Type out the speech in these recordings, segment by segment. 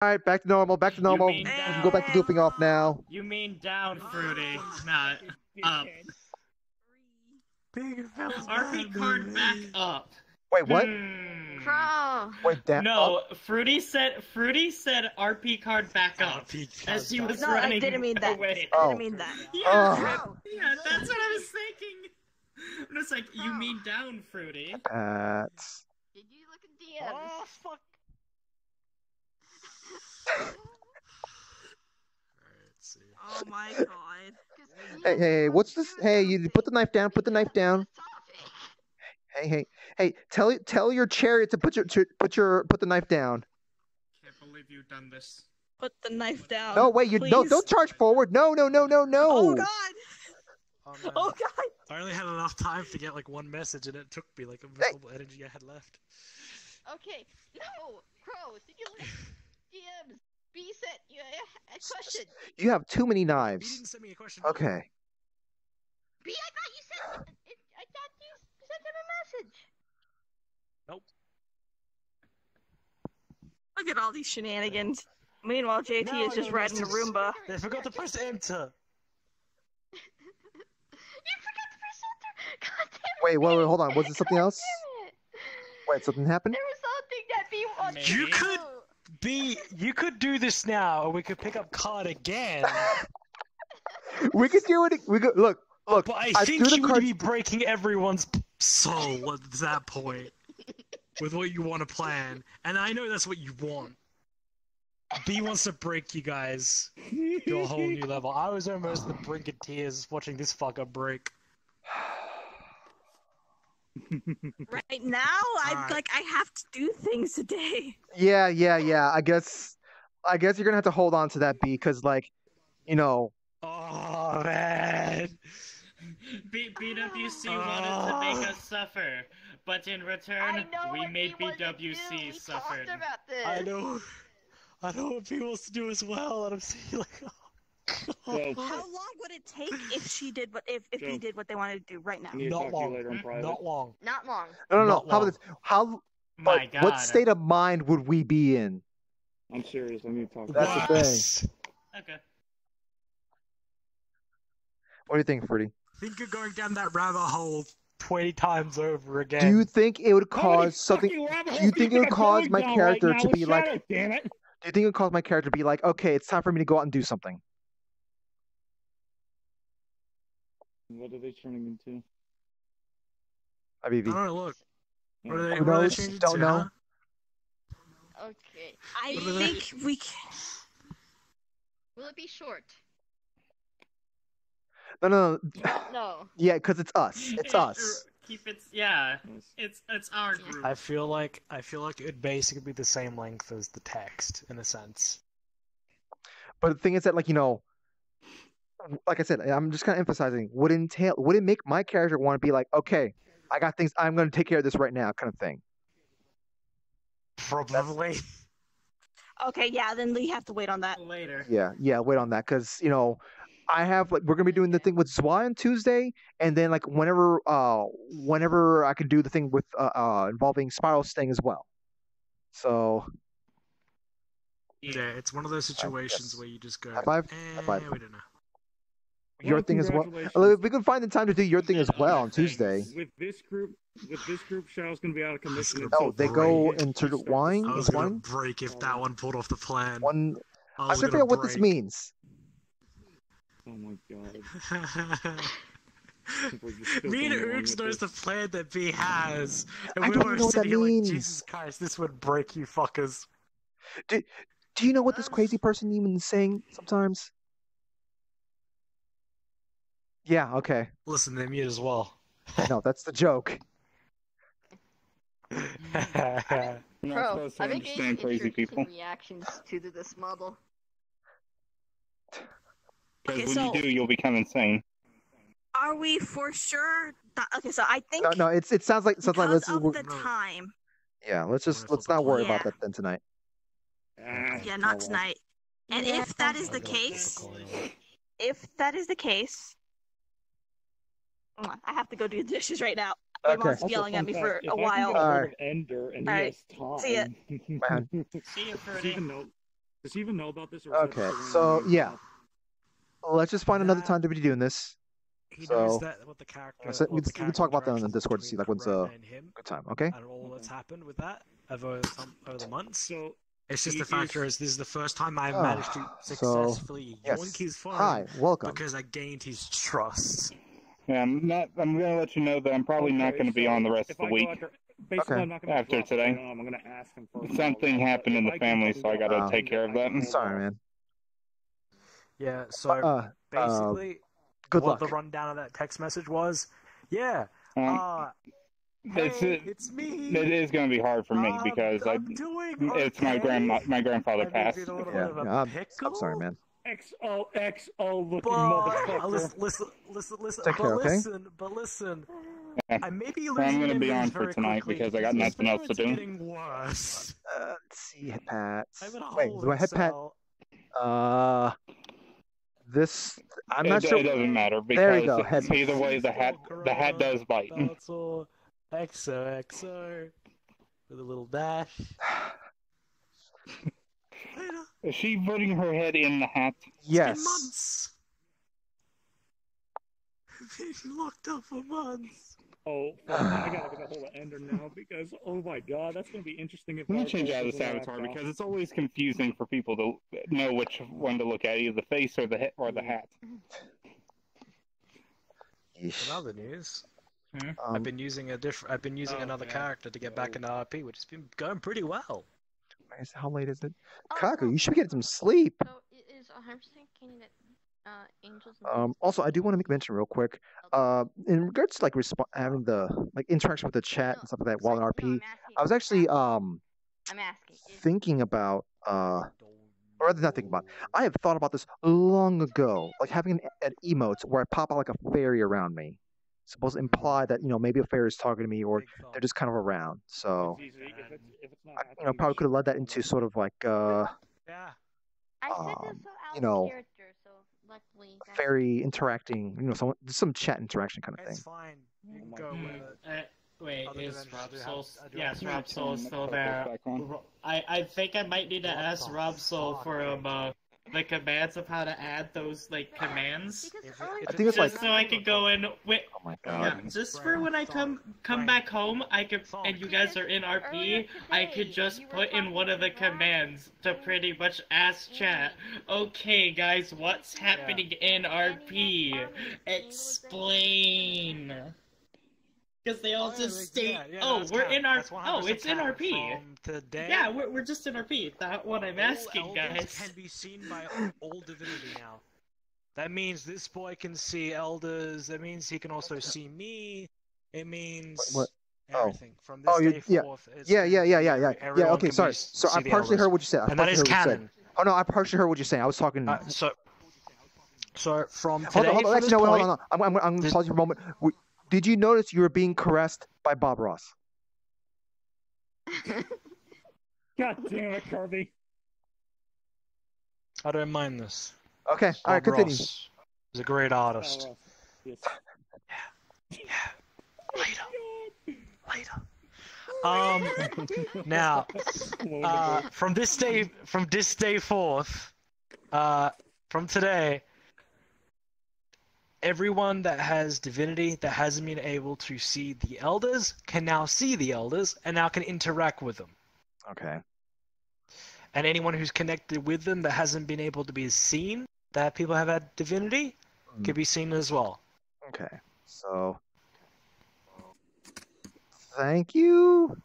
Alright, back to normal, back to normal. We mean can go back to goofing off now. You mean down, Fruity, not up. RP card back up. Wait, what? Crow. Wait, down? No, Fruity said RP card back up as he was running I didn't mean that. away. I didn't mean that. Yeah, yeah, that's what I was thinking. I'm just like, you mean down, Fruity. That's... Did you look at DMs? Oh, fuck. Oh my god. Hey, what's this? Hey, you put the knife down, put the knife down. Hey, tell your chariot to put the knife down. Can't believe you've done this. Put the knife down. No, wait, don't charge forward. No. Oh god. Oh god. I only had enough time to get like one message, and it took me like a visible energy I had left. Okay. No, Crow. Did you look at DMs? B sent you a question. You have too many knives. You didn't send me a question. Okay. B, I thought you sent it. I thought you sent him a message. Nope. Look at all these shenanigans. Meanwhile, JT is just riding a Roomba. They forgot to press enter. You forgot to press enter. God damn it. Wait, hold on. Was it something else? Wait, something happened? There was something that B wanted. You could do this now, or we could pick up card again. We could do it. We could look. But I think you would be breaking everyone's soul at that point with what you want to plan, and I know that's what you want. B wants to break you guys to a whole new level. I was almost the brink of tears watching this fucker break. Right now, I have to do things today. Yeah. I guess you're gonna have to hold on to that B, because Oh man. BWC wanted to make us suffer, but in return, we made BWC suffer. I know what B wants to do as well, and I'm saying like, How long would it take if she did if he did what they wanted to do right now? Not long. Not long. Not long. No. How about this? My God. What state of mind would we be in? I'm serious. I need to talk. That's the thing. Okay. What do you think, Fruity? I think you're going down that rabbit hole 20 times over again. Do you think it would cause something? Do you think it would cause my character to be like? Damn it! Do you think it would cause my character to be like, okay, it's time for me to go out and do something? What are they turning into? IBV. I don't know, look. What are they, Who what are they knows? changing Don't to, know. huh? Okay. I think we can. Will it be short? No. No. Yeah, because it's us. It's us. Keep it. Yeah. It's our group. I feel like it would basically be the same length as the text in a sense. But the thing is that, like I said, I'm just kind of emphasizing. Would it make my character want to be like, okay, I got things. I'm going to take care of this right now, kind of thing. Probably. Okay, yeah. Then we have to wait on that. Later. Yeah. Wait on that, because I have we're gonna be doing the thing with Zwei on Tuesday, and then whenever I can do the thing with involving Spiral Sting as well. So Yeah, it's one of those situations where you just go, High five. we don't know. Your thing as well. We can find the time to do your thing as well on Tuesday. With this group, Shadow's gonna be out of commission. Oh, they go into the wine. I was gonna break if that one pulled off the plan. I'm trying to figure out what this means. Oh my god. Me and Oogs knows the plan that B has, and I we don't were know what that sitting here like, means. Jesus Christ, this would break you fuckers. Do you know what this crazy person even is saying sometimes? Yeah. Okay. Listen, they mute as well. No, that's the joke. Bro, I think understand crazy people. reactions to this model. Because Okay, when you do, you'll become insane. Are we for sure? Okay, so I think No. It sounds like because let's of the time. yeah. Let's not worry about Yeah. that then tonight. Yeah, not tonight. And if that is the case, I have to go do the dishes right now. My Okay. mom's yelling at me for a while. Alright. Ender and Alright, he has time. see ya. Man. See you, Fruity. Does he even know about this? Or is that Okay, just so random yeah, stuff? let's just find another That- time to be doing this. He So- knows that what the character. So what the we can talk about that on the interactions Discord to see between like when's a Corowna and him good time. Okay. and all that's happened with that over the months. So It's just he the factor is- is this is the first time I Ah, managed to so, successfully Yes. yoink his phone Hi, welcome. because I gained his trust. Yeah, I'm gonna let you know that I'm probably not okay, gonna be so on the rest if of I the go week. after, basically, Okay. I'm not gonna After drop today. it on, I'm gonna ask him first. Something happened in the family, so I gotta Wow. take care of that. Sorry, man. Yeah, so basically, Good what luck. the rundown of that text message was, yeah, Um, hey, it's- it's me. It is gonna be hard for me because I'm doing it's my okay. my grandfather I may be passed. in a little Yeah, bit of a yeah, I'm pickle, sorry, man. XOXO looking but motherfucker. listen, Take care, okay? but listen, Yeah. I may be I'm losing gonna be enemies on for very tonight quickly because I got his nothing else to parents do. are getting worse. Let's see, Pat. I'm in a Wait, do I hit Pat? This I'm not sure. It doesn't matter There you because go, head- either way the hat does bite. That's all. XOXO with a little dash. Later. Is she putting her head in the hat? It's been Yes. months. I've been locked up for months. Oh, fuck, I gotta get a hold of Ender now because, oh my god, that's gonna be interesting if I'm gonna Dark change Souls out of the doesn't avatar last because it's always confusing for people to know which one to look at, either the face or the head or the hat. Yeesh. In other news, I've been using another character to get back into RP, which has been going pretty well. How late is it? Oh, Kaku, no. you should be getting some sleep. So it is 100% canon that angels. And Also, I do want to make mention real quick. In regards to like having the like interaction with the chat and stuff like that while in RP, I was actually I'm asking. thinking about or rather not thinking about. I have thought about this long ago, like having an emote where I pop out like a fairy around me, supposed to imply that maybe a fairy is talking to me or Big thumb. they're just kind of around. So It's easy. If it's not probably could have led that into sort of like Yeah. I said this so out you know, of character, so luckily. that's- fairy interacting, some chat interaction kind of It's thing. fine. You can my go God. with it. Wait, Other is dimensions Rob do have- Soul? I do Yes, have- Rob Soul is still Back there. on. I think I might need to What ask the Rob Soul fuck? for the commands of how to add those like commands, Because If it- earlier- if I think it's just like- so I could go in with. Oh my Yeah, god. just for when I come back home, I could, and you guys are in RP, I could just put in one of the commands to pretty much ask chat, okay guys, what's happening in RP? Explain. Because they all just state, we're in our, it's in RP. From today, Yeah, we're just in RP. That's what I'm asking, all elders guys. can be seen by all divinity now. That means this boy can see elders. That means he can also see me. It means What? Oh. everything from this Oh, day forth. it's Yeah. everyone Okay, can sorry. So see I the partially elders. heard what you said. I And that partially is heard what you said. canon. Oh no, I partially heard what you're saying. I was talking. So from Hold today, on. from Actually, this no, point, hold on. I'm going to pause you for a moment. Did you notice you were being caressed by Bob Ross? God damn it, Kirby. I don't mind this. Okay. All right. Bob Continue. Ross is a great artist. Yes. Later. Now, from this day forth, from today, everyone that has divinity that hasn't been able to see the elders can now see the elders and now can interact with them. Okay. And anyone who's connected with them that hasn't been able to be seen, that people have had divinity, can be seen as well. Okay. So, thank you.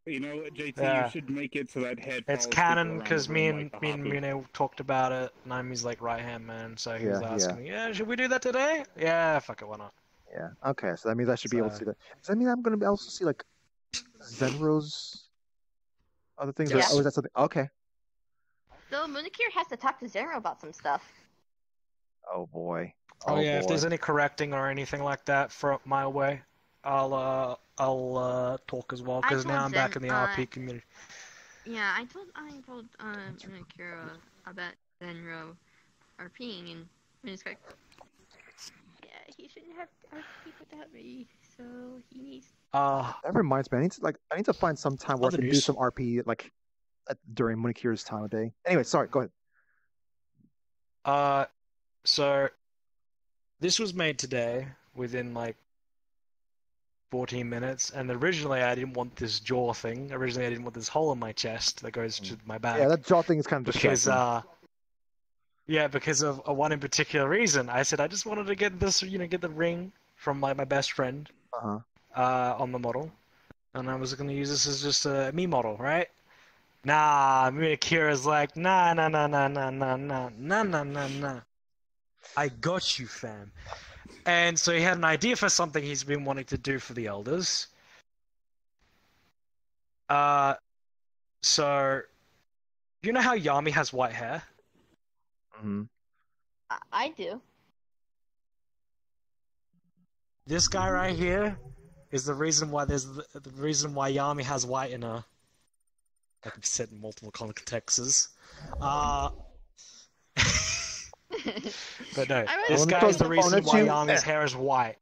You know what, JT, Yeah. you should make it so that head. It's follows canon people around because the me room and like the hockey. Mune talked about it, and I'm his like right hand man, so he was Yeah, asking me, yeah, should we do that today? Yeah, fuck it, why not? Yeah. Okay. So that means I should be able to So- see that. Does that mean I'm going to be able to see like Zenro's other things? Yes. Or is that something? Okay. So Munikir has to talk to Zero about some stuff. Oh boy. Oh, yeah, if boy. there's any correcting or anything like that from my way, I'll talk as well, because I told now I'm back Zen, in the RP community. Yeah, I told Munikir about Zenro RPing, and he's like, yeah, he shouldn't have RP without me, so he needs. That reminds me. I need to find some time where I Other can do news. some RP like during Munikira's time of day. Anyway, sorry. Go ahead. So this was made today within like 14 minutes, and originally I didn't want this jaw thing. Originally I didn't want this hole in my chest that goes to my back. Yeah, that jaw thing is kind of distracting. Because of one in particular reason. I said I just wanted to get this, get the ring from my best friend on the model, and I was going to use this as just a me model, right? Nah, Akira's like, nah. I got you, fam. And so he had an idea for something he's been wanting to do for the elders. So, you know how Yami has white hair? Mm-hmm. I do. This guy right here is the reason why the reason why Yami has white in her. Like I've said in multiple contexts. But no, this guy is the reason why Yami's hair is white.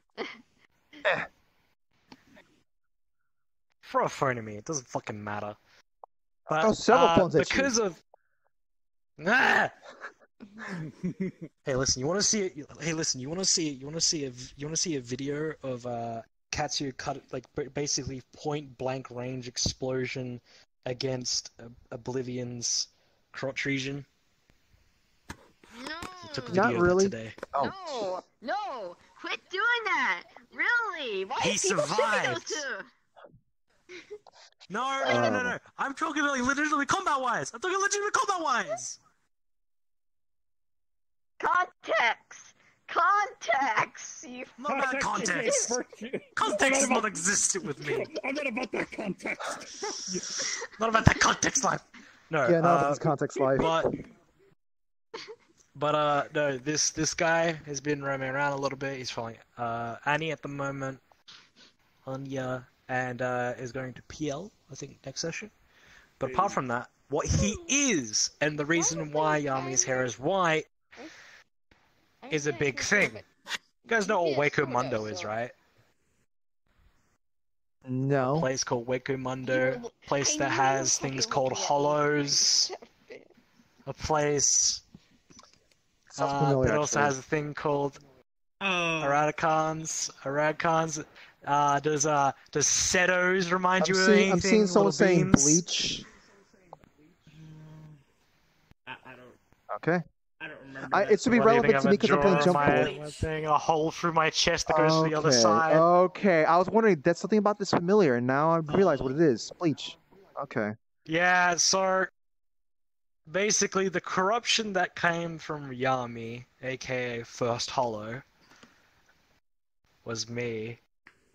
Throw a phone at me, it doesn't fucking matter. But because of Hey, listen, you want to see it? Hey, listen, you want to see a video of Katsuya cut like basically point blank range explosion against Oblivion's crotch region? Not really. Today. Oh. No, quit doing that. Really? Why he survived. No. I'm talking like legitimately combat-wise. I'm talking legitimately combat-wise. Context. You not about context. Context is not existent with me. I'm not about that context. Not about that context life. No. Yeah, not about this context life. But no, this guy has been roaming around a little bit. He's following Annie at the moment, Anya, and is going to PL, I think, next session. But apart from that, what he is, and the reason why Yami's hair is white, is a big thing. You guys know what Waco Mundo is, right? No. A place called Waco Mundo, a place that has things called hollows, a place that also has a thing called Eradicons. Does Setos remind you of anything? I'm seeing someone saying Bleach. I don't. Okay. I don't remember. It should be relevant to me because I'm playing Jump Force. Thing, a hole through my chest that goes to the other side. Okay, I was wondering, that's something about this familiar, and now I realize what it is. Bleach. Okay. Yeah, so basically the corruption that came from Yami, aka First Hollow, was me.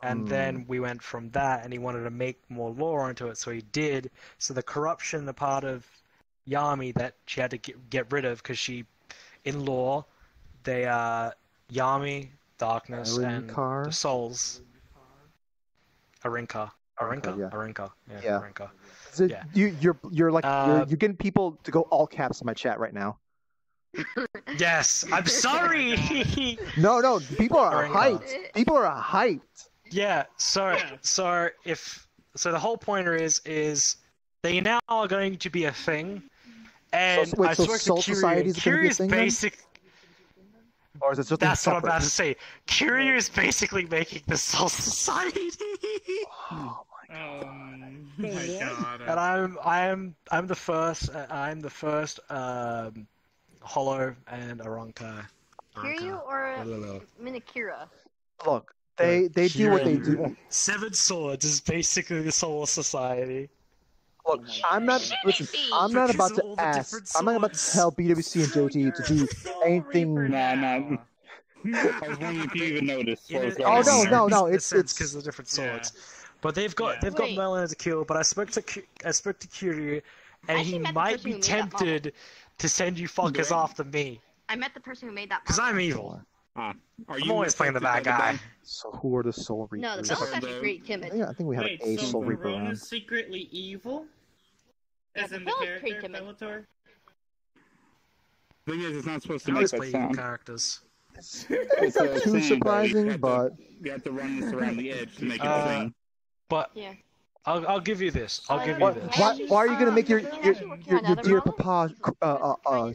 And then we went from that, and he wanted to make more lore into it, so he did. So the corruption, the part of Yami that she had to get rid of, because she, in lore, they are Yami, Darkness, and the Souls. Arinka. Yeah. Arinka. So you're like you're getting people to go all caps in my chat right now. Yes, I'm sorry. No, people are hyped. People are hyped. Yeah, so the whole pointer is they now are going to be a thing, and I spoke to Kiryu. Kiryu's basic. Or is it just that's what I'm about to say. Kiryu is basically making the Soul Society. Oh my god. And I'm the first. I'm the first. Hollow and Aranka. Kiryu or Minikira? Look, they do what they do. Seven Swords is basically the Soul Society. Look, I'm not about to ask. I'm not about to tell BWC and JT to do anything. Nah. I was wondering if you even noticed. No. It's because of the different swords. Yeah. But they've got Melon to kill. But I spoke to Kiryu, and he might be tempted to send you fuckers after me. I met the person who made that. Because I'm evil. I'm always playing the bad guy. So who are the Soul Reapers? No, the Soul is actually pretty timid. I think we have a Soul Reaper around. Corowna's secretly evil? As in the character, Bellator? The thing is, it's not supposed to make that sound. Characters. It's not too surprising, but you have to run this around the edge to make it sing. But I'll give you this. I'll give you this. Why are you gonna make your another dear role? papa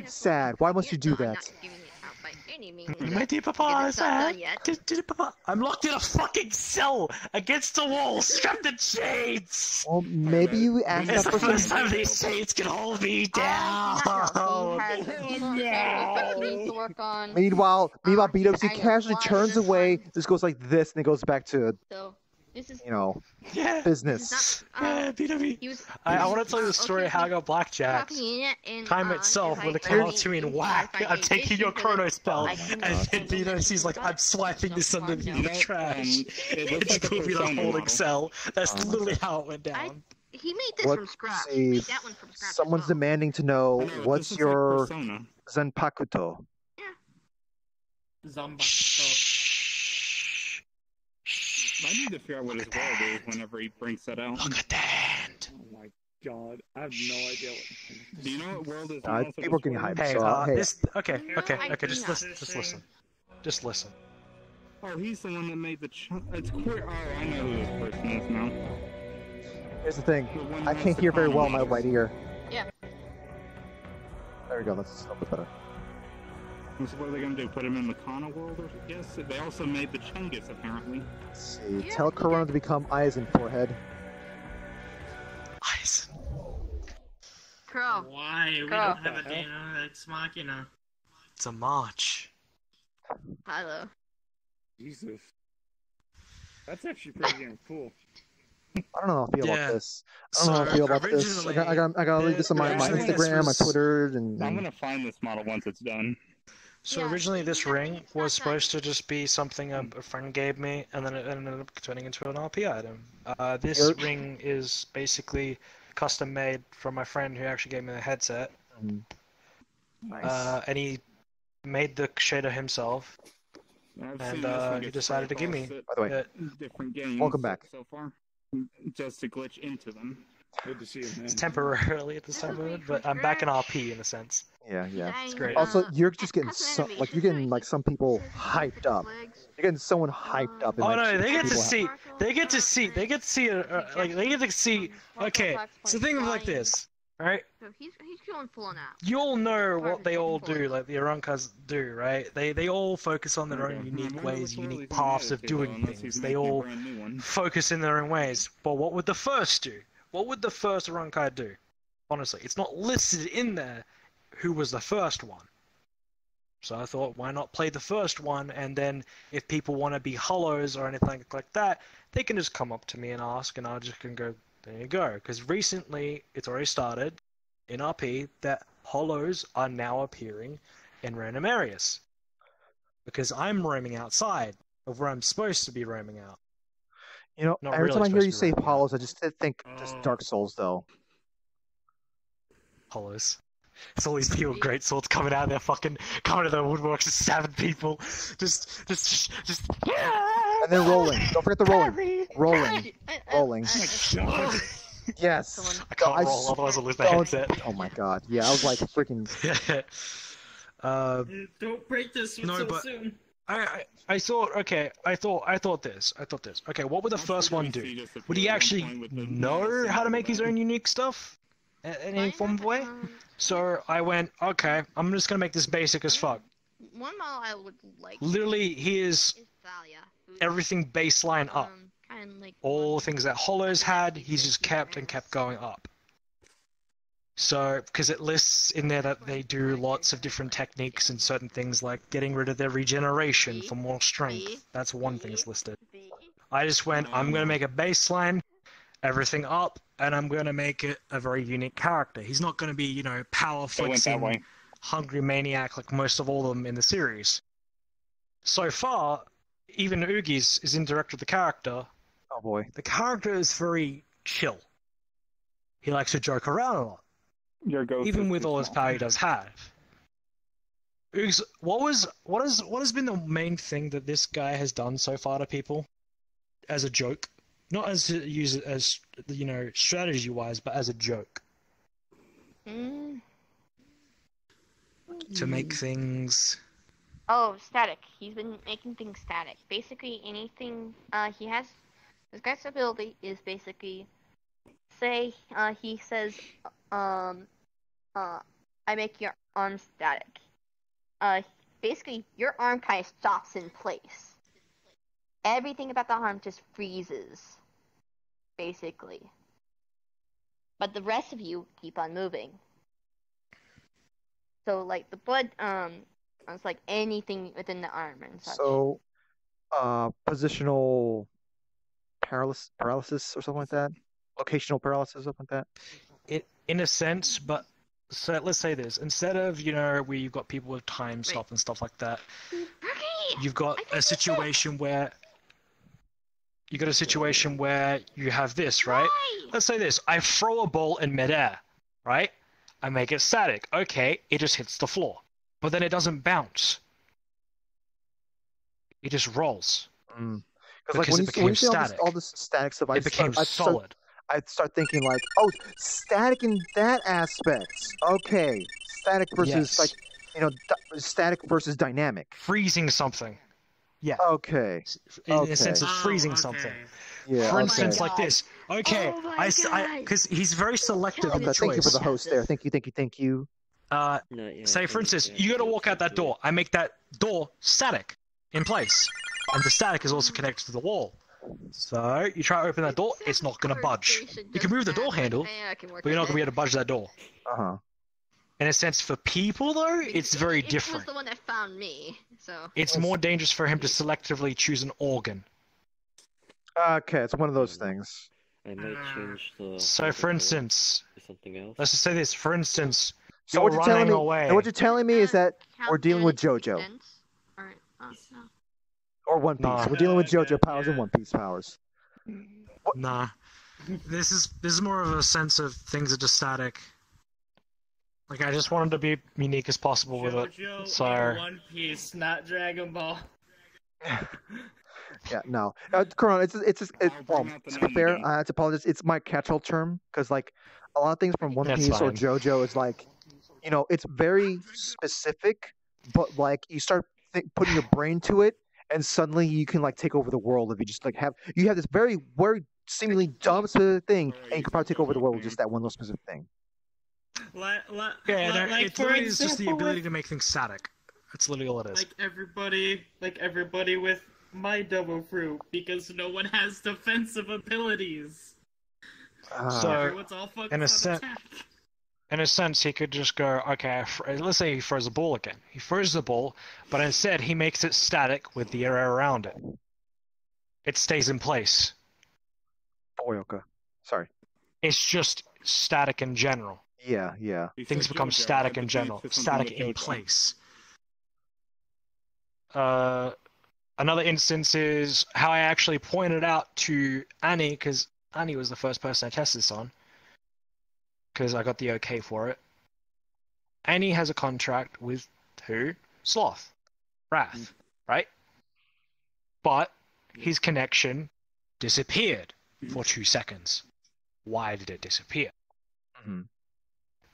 sad? Why must you do I'm that? not giving it out by any means. My dear Because papa it's is not done sad. yet. Dear papa, I'm locked in a fucking cell against the wall, strapped in chains. Well, maybe you ask It's that the person. first time these chains can hold me down. He to work on. Meanwhile, BWC I know, casually why turns this away. one- This goes like this, and it goes back to So this is Yeah. business. Yeah, BW. he was. I want to tell you the story of how I got blackjacked. Copying it and, Time itself, when it came out to me in whack, I'm taking your chrono spell, and then BWC's like, I'm swiping this under the trash. It's put me in a holding cell. That's literally how it went down. He made this What- from scratch. see, He made that one from scratch. as Someone's well. demanding to know I know, what's this is your like Persona. Zanpakuto. Zomba. I need to figure out what his world is whenever he brings that out. Look at that. Oh my god, I have no idea what. Do you know what world is? now? People are getting hyped. Hey, So, hey, this. Okay, I do just not. listen. Just listen. Oh, he's the one that made the. It's queer. Oh, I know who this person is now. here's the thing. The one I that's can't the hear very well in my common right ear. Yeah. There we go. That's a little bit better. So what are they gonna do? Put him in the Kana world? Or yes, they also made the Chungus apparently. Let's see. Yeah. Tell Corona to become eyes and forehead. Eyes. Crow. Why? We Crow. don't have a Deus Ex Machina. It's a march. Hello. Jesus. That's actually pretty damn cool. I don't know how I feel Yeah. about this. I don't know how I feel about this. I gotta leave this on my originally this Instagram, my was- Twitter, and I'm gonna find this model once it's done. So Yeah, originally this I mean, ring it's not was that- supposed to just be something a friend gave me, and then it ended up turning into an RP item. This Yep. ring is basically custom made from my friend who actually gave me the headset, nice. and he made the shader himself. I've And, seen this one he get decided to give me- spread By the way, Uh, across different games. Welcome back. So far, just to glitch into them. Good to see you, man. It's temporarily at this time of it, but I'm back in RP in a sense. yeah. It's great. Also, you're just getting you're getting like some people hyped up. You're getting someone hyped up. and, Oh like, no, they get to people see, they get to see, like they get to see. Okay, so think of it like this, right? So he's going full on out. You all know what they all do, like the Arankas do, right? They all focus on their own Okay. unique I wonder ways, which world unique he's gonna paths add of it to, though, doing unless he's things. They making a all brand new one. focus in their own ways. But what would the first do? What would the first Arankai do? Honestly, it's not listed in there who was the first one. So I thought, why not play the first one, and then if people want to be hollows or anything like that, they can just come up to me and ask, and I just can go, there you go. Because recently, it's already started in RP that hollows are now appearing in random areas. Because I'm roaming outside of where I'm supposed to be roaming out. You know, Not every really time I hear supposed you to say be right, yeah. Apollos, I just think just Dark Souls though. Hollows. It's all these people with great swords coming out of their woodworks and stabbing people. Just. And then rolling. Don't forget the rolling. Rolling. Rolling. God. Yes. I can't I roll, s- otherwise I'll lose my don't- headset. Oh my god. Yeah, I was like freaking. Don't break this No, so but- soon. I thought this. Okay, what would the first one do? Would he actually know how to make his own unique stuff? In any form of way? So I went, okay, I'm just gonna make this basic as fuck. One model I would like Literally, he is Thalia. who's, everything baseline up. kind of like All one- the things that Hollows had, he's just kept and kept going up. So, because it lists in there that they do lots of different techniques and certain things like getting rid of their regeneration for more strength. That's one thing that's listed. I just went, I'm going to make a baseline, everything up, and I'm going to make it a very unique character. He's not going to be, power They went that flexing, way. hungry maniac like most of all of them in the series. So far, even Oogies is in director of the character. Oh boy. The character is very chill. He likes to joke around a lot, Your ghost even is with too all his small. power he does have. Oogs, what has been the main thing that this guy has done so far to people, as a joke, not as to use it as strategy wise, but as a joke Mm. to make things. Oh, static. He's been making things static. Basically, anything. He has This guy's ability is basically, say, he says, I make your arm static. Basically, your arm kind of stops in place. Everything about the arm just freezes, basically. But the rest of you keep on moving. So, like, the blood, it's like anything within the arm and such. So, positional paralysis or something like that? Locational paralysis or something like that? In a sense, but so let's say this. Instead of, where you've got people with time stop and stuff like that, you've got a situation where you have this, right? Let's say this. I throw a ball in midair, right? I make it static. Okay, it just hits the floor. But then it doesn't bounce. It just rolls. Because when you say all this static stuff, it became solid. I'd start thinking like, oh, static in that aspect. Okay, static versus static versus dynamic. Freezing something. Yeah. Okay. In a sense of freezing something. Yeah. For instance, like this. Okay, because he's very selective in the choice. Thank you for the host there. Thank you. Say, for instance, you got to walk out that door. I make that door static in place, and the static is also connected to the wall. So you try to open that door, it's not going to budge. You can move the door handle, but you're not going to be able to budge that door. In a sense, for people though, it's very different. He was the one that found me, so. It's more dangerous for him to selectively choose an organ. Okay, it's one of those things. I might change the. So, for instance, something else. Let's just say this. For instance, so you're running away. And what you're telling me is that we're dealing with JoJo. Or One Piece. Nah. We're dealing with JoJo powers and One Piece powers. What? Nah. This is more of a sense of things are just static. Like, I just wanted to be unique as possible with it. So One Piece, not Dragon Ball. Yeah, no. Corowna, well, to be fair, I have to apologize. It's my catch-all term, because, like, a lot of things from One Piece or JoJo is, like, it's very specific, but, like, you start putting your brain to it, and suddenly you can, like, take over the world if you just, like, have this very, very seemingly dumb specific thing, and you can probably take over the world with just that one little specific thing. Like it for literally is just the example, ability to make things static. That's literally all it is. Like everybody with my double fruit, because no one has defensive abilities. So, Everyone's all focused on attack. In a sense, he could just go, okay, let's say he throws the ball again. He throws the ball, but instead he makes it static with the area around it. It stays in place. Boyoka. Sorry. It's just static in general. Yeah. Things become static in general. Static in place. Another instance is how I actually pointed out to Annie, because Annie was the first person I tested this on, because I got the okay for it. Annie has a contract with who? Sloth. Wrath, right? But his connection disappeared for 2 seconds. Why did it disappear?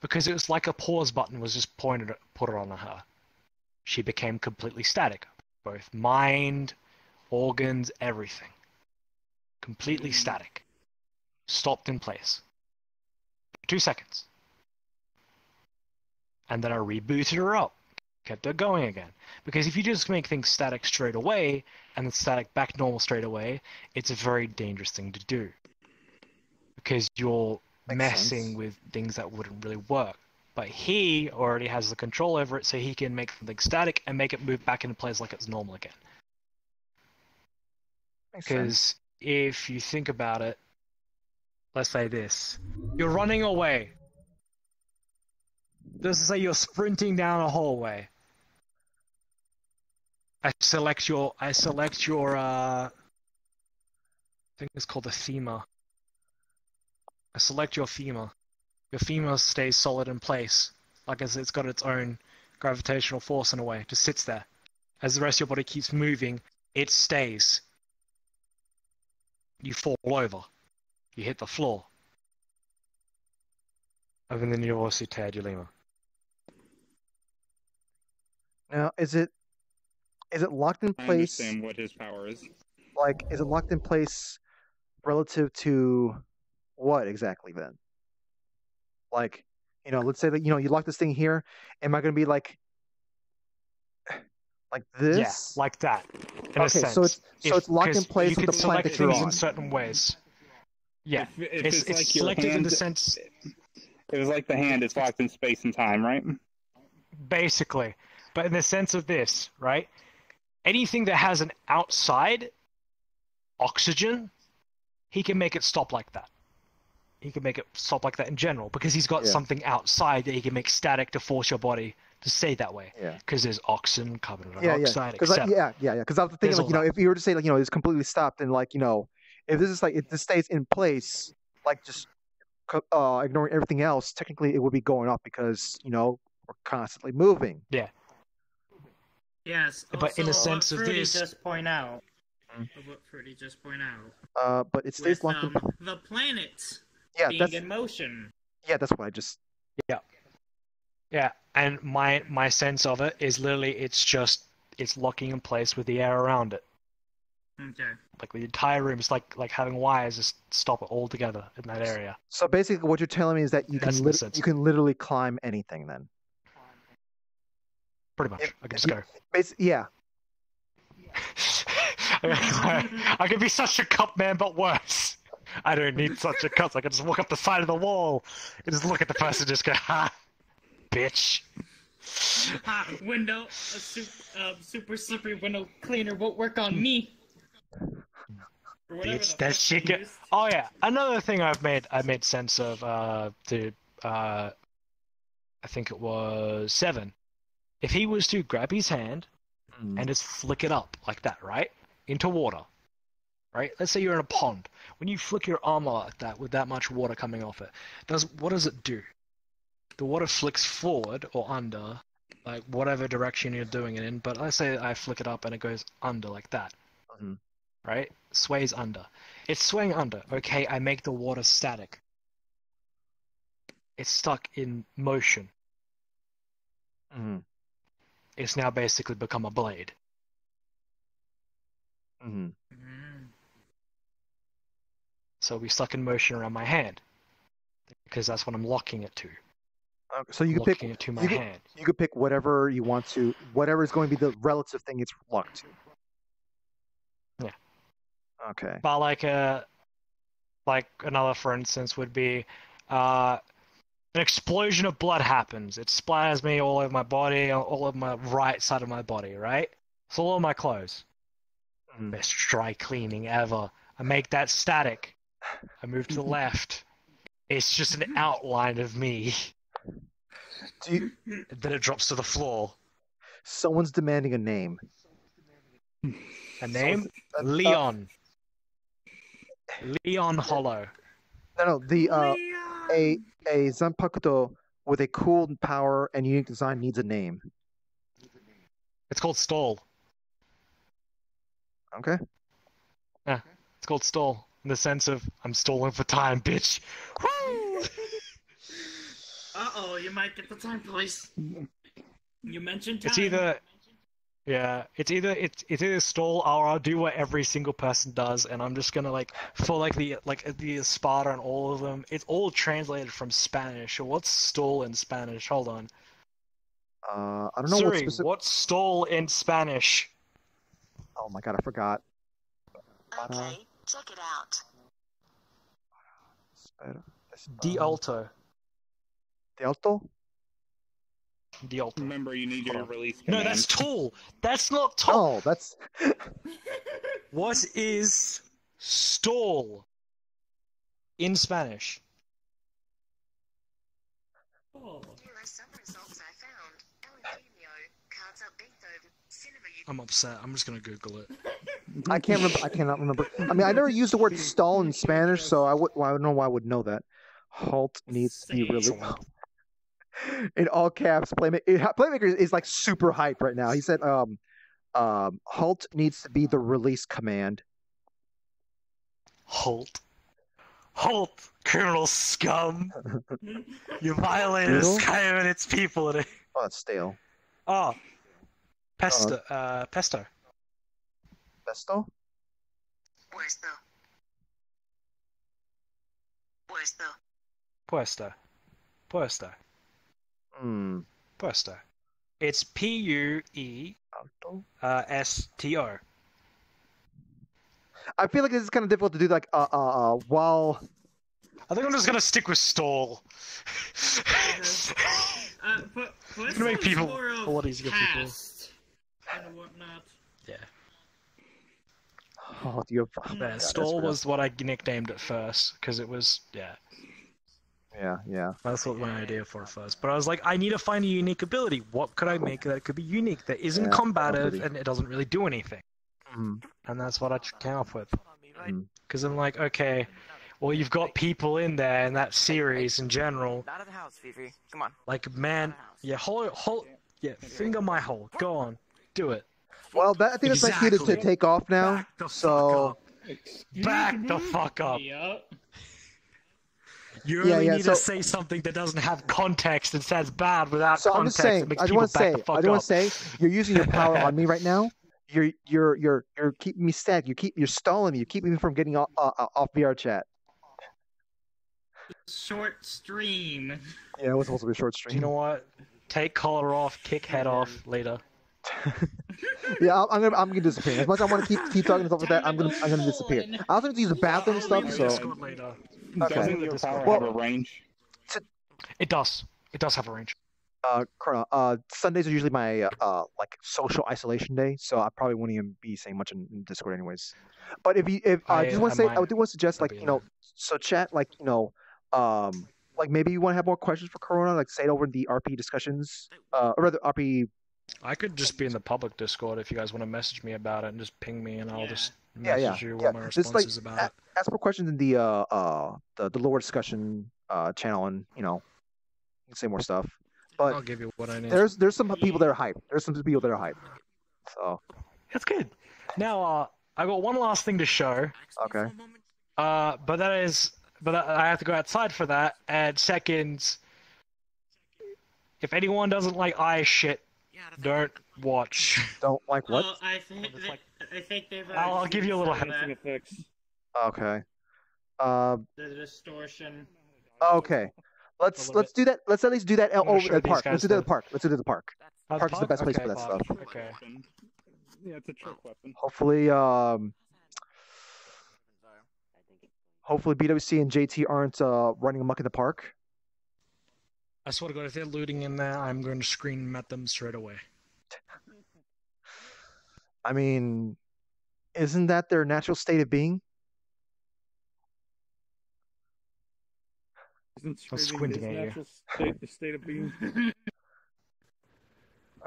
Because it was like a pause button was just put on her. She became completely static. Both mind, organs, everything. Completely static. Stopped in place. 2 seconds. And then I rebooted her up. Kept her going again. Because if you just make things static straight away, and then static back normal straight away, it's a very dangerous thing to do. Because you're messing with things that wouldn't really work. But he already has the control over it, so he can make something static and make it move back into place like it's normal again. Because if you think about it, let's say this. You're running away. Let's say you're sprinting down a hallway. I select your I think it's called the femur. I select your femur. Your femur stays solid in place, like as it's got its own gravitational force in a way, just sits there. As the rest of your body keeps moving, it stays. You fall over. You hit the floor. And then you obviously tear your lemur. Now, is it locked in place? I understand what his power is. Like, is it locked in place relative to what exactly then? Like, let's say that you lock this thing here. Am I going to be like this? Yeah, like that. In a sense. So it's locked in place with the planet that you're on. You can select things in certain ways. Yeah, If it's like your selective hand, in the sense. It was like the hand is locked in space and time, right? Basically, but in the sense of this, right? Anything that has an outside oxygen, he can make it stop like that. He can make it stop like that in general because he's got something outside that he can make static to force your body to stay that way. Yeah. Because there's oxygen, carbon dioxide, etc. Because I was thinking, if you were to say, it's completely stopped, and if this is if this stays in place, just ignoring everything else, technically it would be going up because we're constantly moving. Yeah. Yes. Also, but in a sense of this, just point out. What Fruity just point out. But it stays with, locked in. The planet being in motion. Yeah, that's what I just. Yeah. Yeah, and my sense of it is literally it's locking in place with the air around it. Okay. Like the entire room, it's like having wires just stop it all together in that area. So basically, what you're telling me is that you can literally climb anything then. Pretty much. I can just go. Yeah. I can be such a cup man, but worse. I don't need such a cup. I can just walk up the side of the wall and just look at the person and just go, ha, bitch. Window, super slippery window cleaner won't work on me. Bitch, that shit. Oh yeah, another thing I made sense of I think it was 7. If he was to grab his hand and just flick it up like that, right, into water, right? Let's say you're in a pond. When you flick your arm like that with that much water coming off it, what does it do? The water flicks forward or under, like whatever direction you're doing it in. But let's say I flick it up and it goes under like that. Mm-hmm. Right? Sways under. It's swaying under. Okay, I make the water static. It's stuck in motion. Mm-hmm. It's now basically become a blade. Mm-hmm. So we stuck in motion around my hand. Because that's what I'm locking it to. Okay, so you can pick it to my hand. You could pick whatever you want to, whatever is going to be the relative thing it's locked to. Yeah. Okay. But like another for instance would be an explosion of blood happens. It splatters me all over my body, all over my right side of my body, right? So all of my clothes. Best dry cleaning ever. I make that static. I move to the left. It's just an outline of me. Then it drops to the floor. Someone's demanding a name. A name? Leon. Leon Hollow. No, a Zanpakuto with a cool power and unique design needs a name. It's called Stall. Okay. Yeah, it's called Stall. In the sense of, I'm stalling for time, bitch. Woo! Uh-oh, you might get the time, please. You mentioned time. It's either stall or I'll do what every single person does, and I'm just gonna for the Sparta and all of them. It's all translated from Spanish. So what's stall in Spanish? Hold on. I don't know. Siri, what's stall in Spanish? Oh my god, I forgot. Okay, check it out. De alto. De alto? De alto. Remember, you need your release command. No, that's tall. That's not tall. Oh, that's... What is stall in Spanish? Oh. Here are some results I found. I'm upset. I'm just gonna Google it. I can't remember. I cannot remember. I mean, I never used the word stall in Spanish, so I don't know why I would know that. Halt needs to be really in all caps. Playmaker is like super hyped right now. He said, halt needs to be the release command. Halt, criminal scum! You violated Skyrim and its people. Oh, that's stale. Oh, pesto. Pesto? Puesto. Puesto. Puesto. Puesto. Hmm. Puesto. It's Puesto. I feel like this is kind of difficult to do. Like while. I think I'm just gonna stick with stall. It's gonna make people more of a lot easier for people. past and whatnot. Yeah. Oh, do you have... Yeah, stall was what I nicknamed it first, because it was, yeah. Yeah. That's what my idea for it first. But I was like, I need to find a unique ability. What could I make that could be unique, that isn't Yeah, combative, pretty. and it doesn't really do anything? Mhm. And that's what I came up with. Mhm. Because I'm like, okay, well, you've got people in there in that series in general. Out of the house, Fifi. Come on. Like, man, yeah, finger my hole. Go on, do it. Well, I think that's my cue to take off now. Back the So. Back the fuck up. Yup. You only need so- to say something that doesn't have context and says bad without So I'm context. just saying. It makes I just people want to back say. the fuck I just want up. to say. You're using your power on me right now. You're keeping me stagnant. You're stalling me. You're keeping me from getting off VR chat. Short stream. Yeah, it was supposed to be a short stream. You know what? Take collar off, kick head off later. Yeah, I'm gonna disappear. As much as I want to keep talking and stuff like that, I'm gonna disappear. I also need to use the bathroom and stuff. So Later. Doesn't your power have a range? It does. It does have a range. Corona, Sundays are usually my like social isolation day, so I probably won't even be saying much in Discord anyways. But if I just want to say, I do want to suggest, like, so chat, like, like maybe you want to have more questions for Corona, like say it over in the RP discussions, or rather RP. I could just be in the public Discord if you guys want to message me about it and just ping me and I'll just Yeah, message you what my Just response like is about it. ask for questions in the lower discussion channel, and you can say more stuff. But I'll give you what I need. there's some people that are hyped. There's some people that are hyped. So That's good. Now, I got one last thing to show. okay. But I have to go outside for that. And second, if anyone doesn't like eye shit, don't watch. Don't like what? Oh, I think they've. I'll give you a little hint. Dancing effects. Okay. The distortion. Okay. Let's do that. Let's at least do that over show at the these park. Let's guys do that at the- the park. Let's do it at the park. Park is the best place for that Park. stuff. Okay. Yeah, it's a trick weapon. Hopefully, hopefully BWC and JT aren't running amok in the park. I swear to God, if they're looting in there, I'm going to scream at them straight away. I mean, isn't that their natural state of being? Isn't I'm screaming squinting his at you. natural state of being?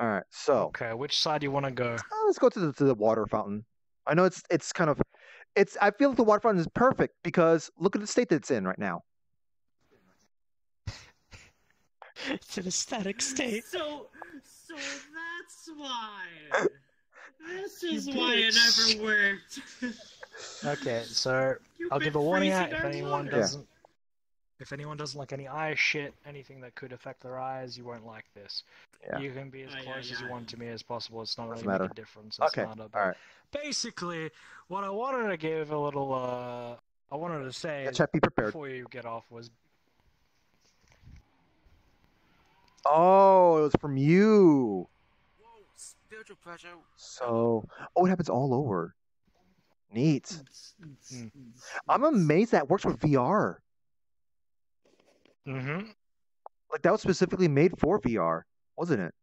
All right, so Okay, which side do you want to go? let's go to the water fountain. I know it's kind of I feel like the water fountain is perfect because look at the state that it's in right now. It's an aesthetic state. So that's why. This is why it never worked. Okay, so You've I'll been give a warning out freezing if our anyone water. doesn't. If anyone doesn't like any eye shit, anything that could affect their eyes, you won't like this. Yeah. You can be as close as you want to me as possible. It's not Doesn't really make matter. a difference. It's Okay, not a, all right. Basically, what I wanted to give a little, I wanted to say Yeah, chat, be prepared. before you get off was, Oh, it was from you. Whoa, spiritual pressure. So, it happens all over. Neat. I'm amazed that works with VR. mm-hmm. Like that was specifically made for VR, wasn't it?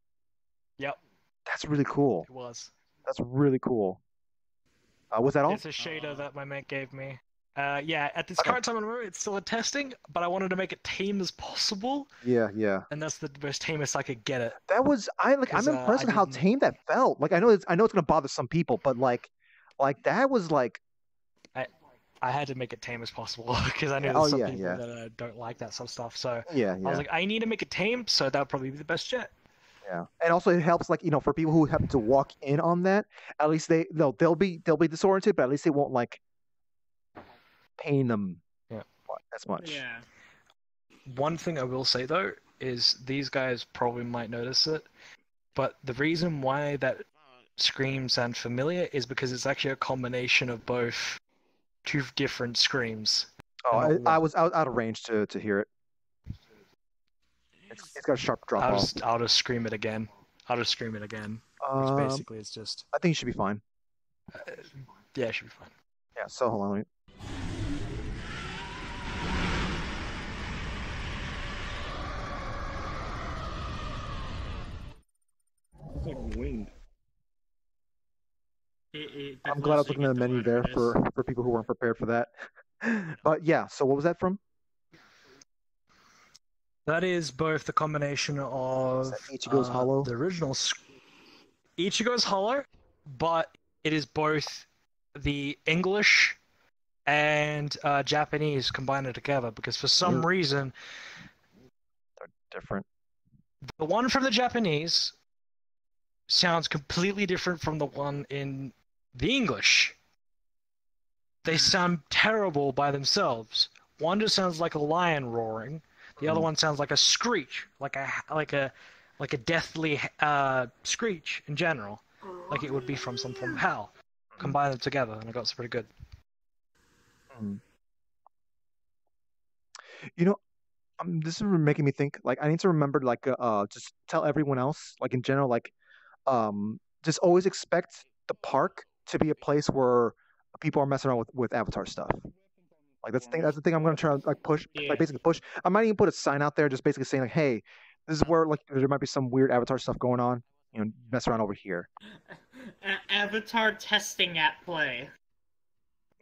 Yep, That's really cool. it was. That's really cool. Was that all? It's a shader that my mate gave me. Yeah, at this Okay. current time in the room, it's still in testing, but I wanted to make it tame as possible, Yeah. and that's the most tamest I could get it. That was I'm 'Cause, impressed I with how didn't- tame that felt. Like I know it's gonna bother some people, but like that was like I had to make it tame as possible because I knew Oh, there's some yeah, people yeah. that don't like that sort of stuff. So yeah. I was like, I need to make it tame, so that would probably be the best jet. Yeah, and also it helps, like for people who happen to walk in on that. At least they'll be disoriented, but at least it won't like pain them as much. Yeah. One thing I will say though is these guys probably might notice it, but the reason why that scream sound familiar is because it's actually a combination of both two different screams. Oh, And not I one. was out of range to hear it. It's got a sharp drop off. I'll just scream it again. Which basically is just. I think you should be fine. Yeah, it should be fine. Yeah. So hold on. Let me... It's like wind. I'm glad I was looking at the menu there for people who weren't prepared for that. But yeah, so what was that from? That is both the combination of Ichigo's Hollow? the original Ichigo's Hollow, but it is both the English and Japanese combined together because for some reason They're different. the one from the Japanese sounds completely different from the one in the English. They sound terrible by themselves. One just sounds like a lion roaring. The other one sounds like a screech, like a deathly screech in general, like it would be from some form of hell. Combine them together, and it got pretty good. You know, this is making me think. Like, I need to remember, like, just tell everyone else, like in general, like, just always expect the park to be a place where people are messing around with Avatar stuff. Like that's the thing I'm gonna try to like push, like basically push. I might even put a sign out there, just basically saying like, "Hey, this is where like there might be some weird Avatar stuff going on. You know, mess around over here." Avatar testing at play.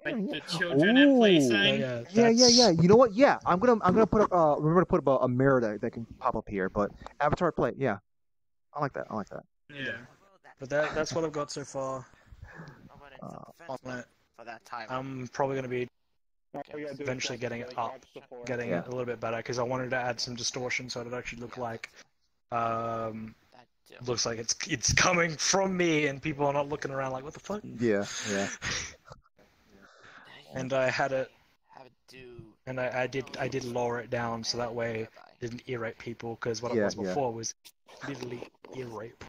Like the children at play sign. Yeah. You know what? Yeah, I'm gonna put up. Remember to put up a mirror that can pop up here. But Avatar play, yeah, I like that. Yeah. But that's what I've got so far. On it. For that time. I'm probably gonna be eventually getting it up, getting it a little bit better because I wanted to add some distortion so it actually look like looks like it's coming from me and people are not looking around like what the fuck. Yeah. And I had it, and I did lower it down so that way it didn't ear rape people because what it was before was literally ear rape.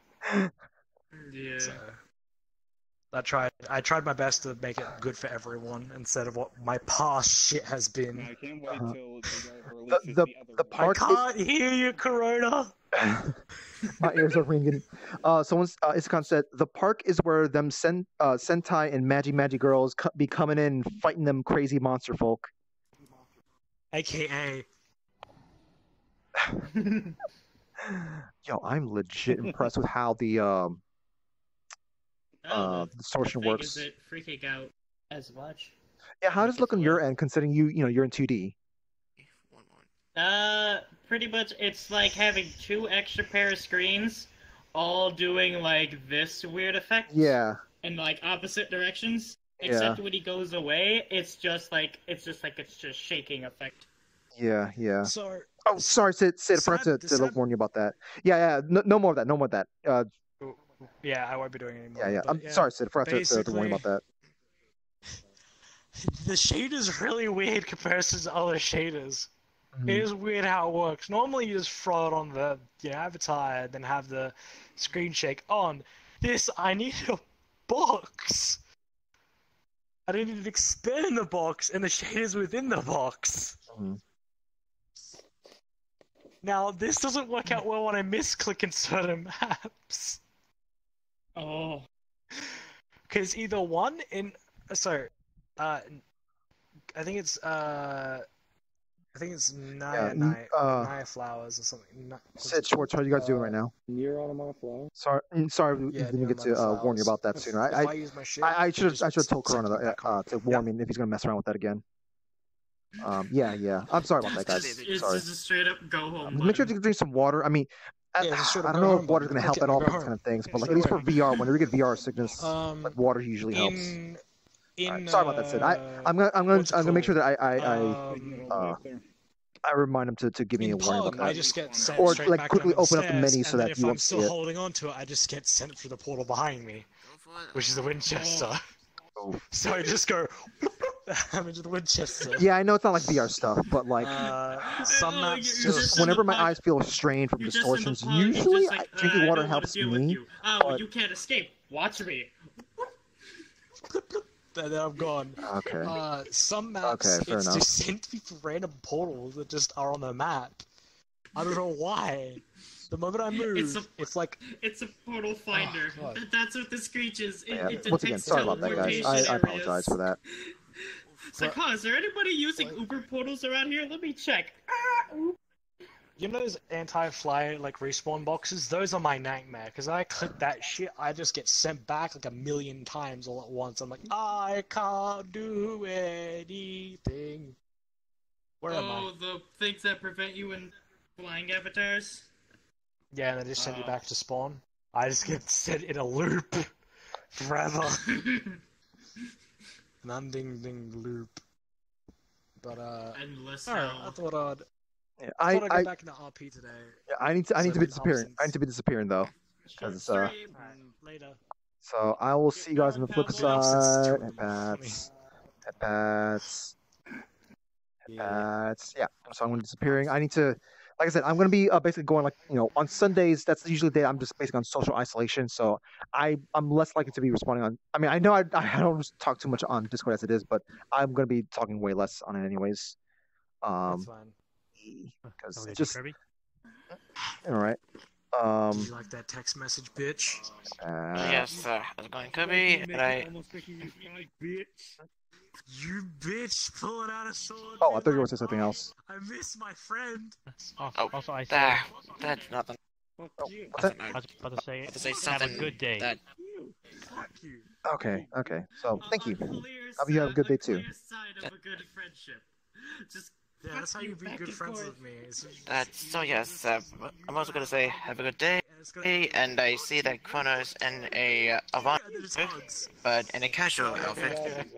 Yeah. So, I tried my best to make it good for everyone instead of what my past shit has been. I can't wait till The park. I can't hear you, Corona. My ears are ringing. Someone's Iskon said the park is where them Sentai and Magi girls be coming in and fighting them crazy monster folk. AKA. Yo, I'm legit impressed with how the distortion works. Is it freaking out as much? Yeah, how does it look on your end, considering you're in 2D? Pretty much it's like having 2 extra pair of screens, all doing like this weird effect. Yeah. In like opposite directions. Except when he goes away, it's just shaking effect. Yeah. Sorry. Oh, sorry, Sid. I forgot to warn you about that. Yeah. No more of that. Yeah, I won't be doing it anymore. Yeah. I'm sorry, Sid. I forgot to warn you about that. The shader's really weird comparison to other shaders. Mm-hmm. It is weird how it works. Normally you just throw it on the avatar and then have the screen shake on. This, I need a box. I need to expand the box and the shader's within the box. Mm-hmm. Now, this doesn't work out well when I misclick in certain maps. Oh. Because either one in... Sorry. I think it's Naya Flowers or something. Sid Schwartz, how are you guys doing right now? Near Automata Flowers? Sorry, we didn't get to warn you about that sooner. I should have told Corona to warn me if he's gonna mess around with that again. Yeah. I'm sorry about that, guys. It's sorry. just a straight up go home. Make sure to drink some water. I mean, I don't know if water's gonna help at all for these kind of things, but like at least for VR, whenever you get VR sickness, like water usually helps. Right, sorry about that, Sid. I'm gonna make sure that I remind him to give me a warning about that. I just get sent or straight like back quickly down the open up the stairs, menu so that if you I'm won't see still it. holding on to it, I just get sent through the portal behind me, which is the Winchester. Oh. So I just go I'm into the Winchester. Yeah, I know it's not like VR stuff, but like some maps just whenever my eyes feel strained from distortions, usually drinking water helps me. Oh, you can't escape. Watch me. and then I'm gone. Okay. Some maps, fair it's enough. just sent me from random portals that just are on the map. I don't know why. The moment I move, it's like... It's a portal finder. Oh, God. That's what the screech is. It Once again, detects sorry about that, guys. teleportation I apologize for that. So, is there anybody using Uber portals around here? Let me check. You know those anti-fly, like, respawn boxes? Those are my nightmare, because I click that shit, I just get sent back like 1,000,000 times all at once. I'm like, I can't do anything. Where am I? Oh, the things that prevent you in flying avatars? Yeah, and they just send you back to spawn. I just get sent in a loop forever. An unending loop. But Endless alright, hell. I thought I'd I get back into RP today. Yeah, I need to be disappearing. I need to be disappearing though, because Later. So I will see you guys on the flip side. Headpads. Yeah. So I'm going to be disappearing. I need to, like I said, I'm going to be basically going like on Sundays. That's usually the day I'm just basically on social isolation. So I'm less likely to be responding on. I mean, I know I don't talk too much on Discord as it is, but I'm going to be talking way less on it anyways. That's fine. Because it's just all right. Did you like that text message, bitch? Yes, it's going to be, and I... You bitch, pulling out a sword. Oh, I thought you were going to say something else. I miss my friend. Also, I said... That's nothing. What's that? I was about to say, Have a good day. Fuck you. Okay. So thank you. Hope you have a good day too. Yeah, that's how you be good friends with me. So yes, I'm also gonna say have a good day, and I see that Chrono's in a Avant, but in a casual outfit.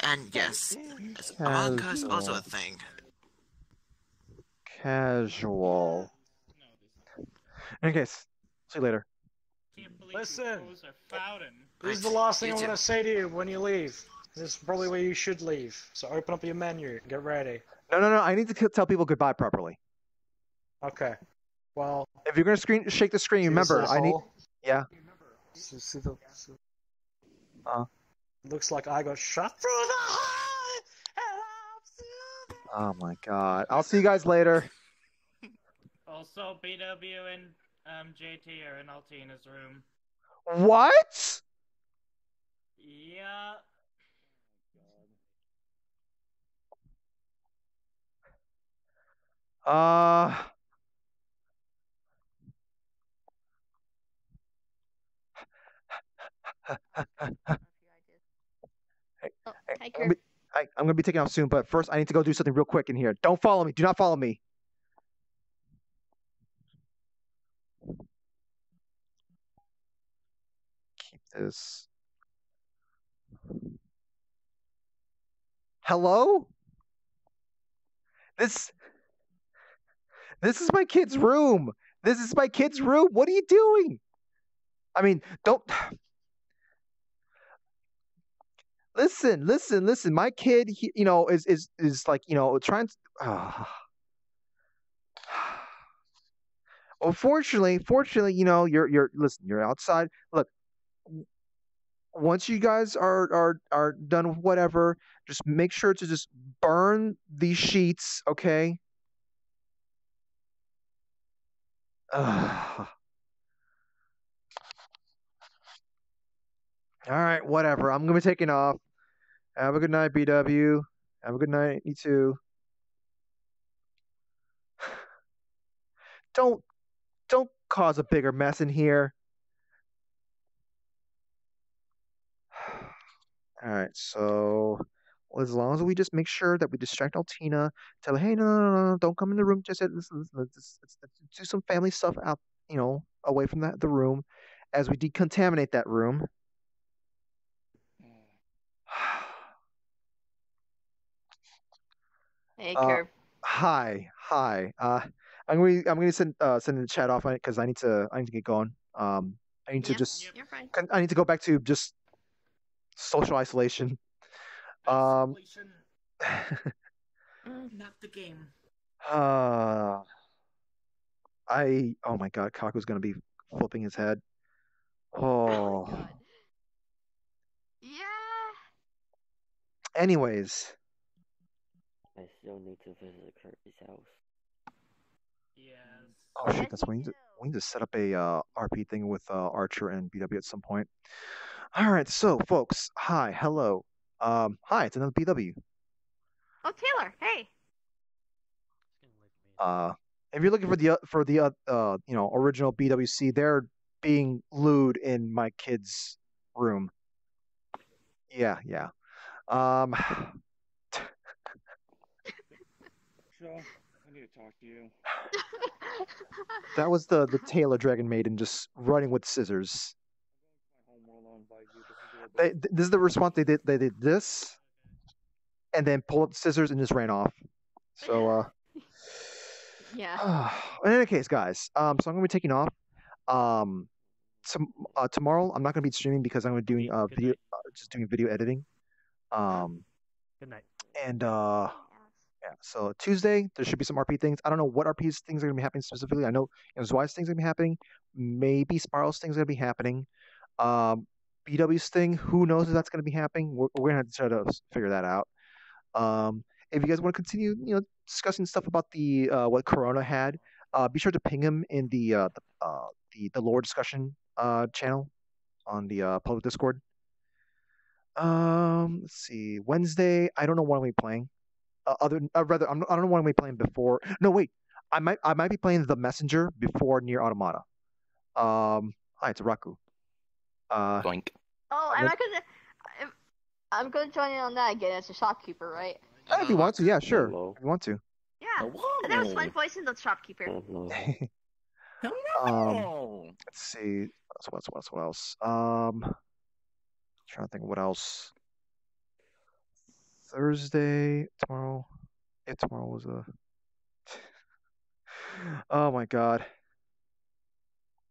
And yes, Avant is also a thing. Casual. In any case, see you later. Listen, this is the last thing I'm gonna say to you when you leave. This is probably where you should leave. So open up your menu and get ready. No. I need to tell people goodbye properly. Okay. Well, if you're gonna shake the screen, remember I need. Yeah. See the. Looks like I got shot through the heart. Oh my god! I'll see you guys later. Also, BW and JT are in Altina's room. What? Yeah. I'm gonna be taking off soon, but first I need to go do something real quick in here. Don't follow me. Do not follow me. Keep this. Hello? This is my kid's room. This is my kid's room. What are you doing? I mean, don't. Listen. My kid, is like, trying to. Well, fortunately, you're outside. Look, once you guys are done with whatever, just make sure to just burn these sheets, okay? All right, whatever. I'm gonna be taking off. Have a good night, BW. Have a good night, you too. Don't cause a bigger mess in here. All right, so as long as we just make sure that we distract Altina, tell her, hey, no, don't come in the room. Just let's do some family stuff out, away from the room, as we decontaminate that room. Hey, Kerb. Hi. I'm gonna send the chat off because I need to get going. I need to just. I need to go back to just social isolation. Not the game. Oh my god, Kaku's gonna be flipping his head. Oh. Yeah. Anyways. I still need to visit Kirby's house. Yes. Oh shit, that's we need to set up a RP thing with Archer and BW at some point. All right, so folks, hi, hello. Hi, it's another BW. Oh, Taylor, hey. If you're looking for the original BWC, they're being lewd in my kid's room. Yeah. Shaw, I need to talk to you. That was the Taylor Dragon Maiden just running with scissors. This is the response they did. They did this, and then pulled up the scissors and just ran off. So yeah. In any case, guys, so I'm gonna be taking off. Tomorrow I'm not gonna be streaming because I'm gonna be doing video, just doing video editing. Good night. And yeah, so Tuesday there should be some RP things. I don't know what RP's things are gonna be happening specifically. I know Zwai's things are gonna be happening. Maybe Spiral's things are gonna be happening. BW's thing, who knows if that's gonna be happening? We're gonna have to try to figure that out. If you guys want to continue, discussing stuff about the what Corowna had, be sure to ping him in the lore discussion channel on the public Discord. Let's see. Wednesday, I don't know what I'm gonna be playing. I don't know what I'm gonna be playing before. No, wait. I might be playing The Messenger before Near Automata. Hi, it's Raku. Boink. Oh, I'm gonna join in on that again as a shopkeeper, right? If you want to, yeah, sure. Hello. If you want to. Yeah. That was fun voicing the shopkeeper. Let's see. What else? Trying to think of what else. Thursday, tomorrow. Yeah, tomorrow was a. Oh my god.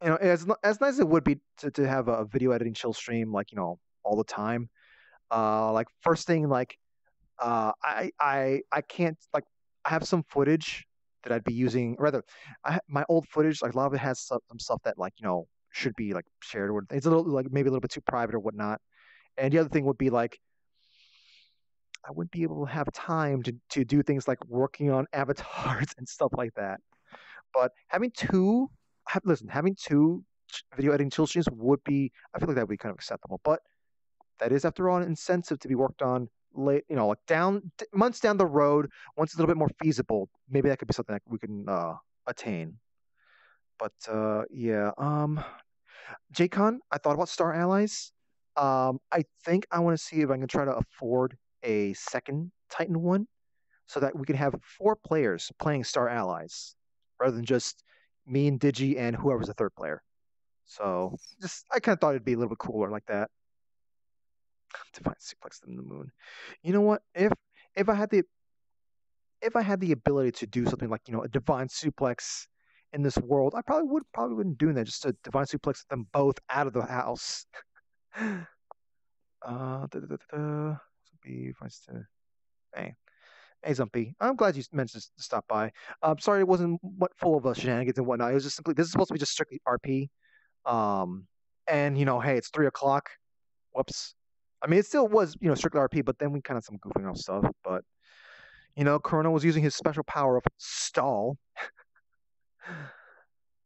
As nice as it would be to have a video editing chill stream, like all the time. Like first thing, like I can't, like, I have some footage that I'd be using, or rather, my old footage, like a lot of it has some stuff that, like, should be like shared, or it's a little, like, maybe a little bit too private or whatnot. And the other thing would be, like, I wouldn't be able to have time to do things like working on avatars and stuff like that. But having two video editing chill streams would be, I feel like that would be kind of acceptable. But that is, after all, an incentive to be worked on late, like months down the road, once it's a little bit more feasible. Maybe that could be something that we can attain. But yeah, JCon, I thought about Star Allies. I think I want to see if I can try to afford a second Titan one, so that we can have 4 players playing Star Allies rather than just me and Digi and whoever's the third player. So I kind of thought it'd be a little bit cooler like that. Divine suplex in the moon. You know what? If I had the ability to do something like a divine suplex in this world, I probably wouldn't do that. Just to divine suplex them both out of the house. Hey, Zumpy. I'm glad you mentioned to stop by. I'm sorry it wasn't full of shenanigans and whatnot. It was just simply, this is supposed to be just strictly RP. And hey, it's 3:00. Whoops. I mean, it still was, strictly RP, but then we kind of some goofing off stuff. But, Corowna was using his special power of stall.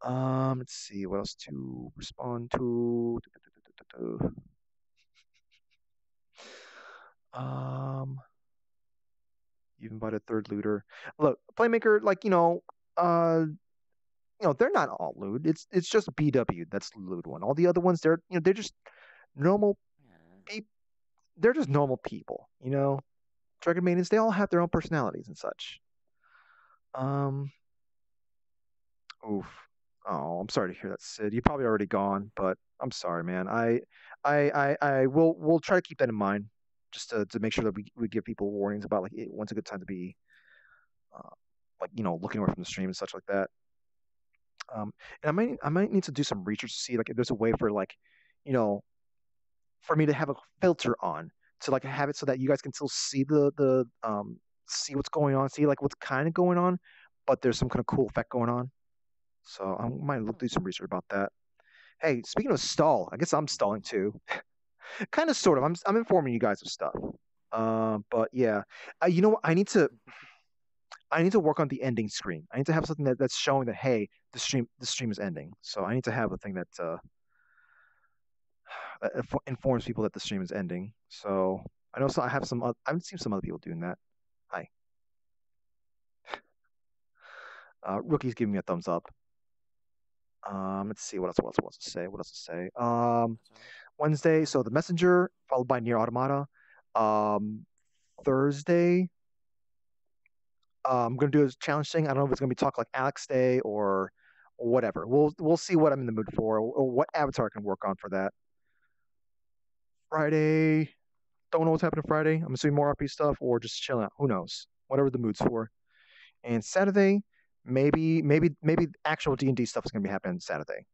Let's see what else to respond to. You've invited third looter. Look, Playmaker, like, they're not all lewd. It's just BW that's the lewd one. All the other ones, they're just normal people. They're just normal people, Dragon Maidens, they all have their own personalities and such. Oof. Oh, I'm sorry to hear that, Sid. You're probably already gone, but I'm sorry, man. We'll try to keep that in mind, just to make sure that we give people warnings about, like, when's a good time to be, looking away from the stream and such like that. And I might need to do some research to see, like, if there's a way for, like, for me to have a filter on, to, like, have it so that you guys can still see see what's going on, see, like, what's kind of going on, but there's some kind of cool effect going on. So I might do some research about that. Hey, speaking of stall, I guess I'm stalling too. Kind of, sort of. I'm informing you guys of stuff. But yeah, you know what? I need to work on the ending screen. I need to have something that's showing that hey, the stream is ending. So I need to have a thing that informs people that the stream is ending. So I know I have I've seen some other people doing that. Hi. Rookie's giving me a thumbs up. Let's see what else to say. What else to say? Wednesday, so the Messenger followed by Near Automata. Thursday, I'm gonna do a challenge thing. I don't know if it's gonna be Talk Like Alex Day or whatever. We'll see what I'm in the mood for or what avatar I can work on for that. Friday, don't know what's happening Friday. I'm assuming more RP stuff or just chilling out. Who knows? Whatever the mood's for. And Saturday, maybe actual D&D stuff is gonna be happening Saturday.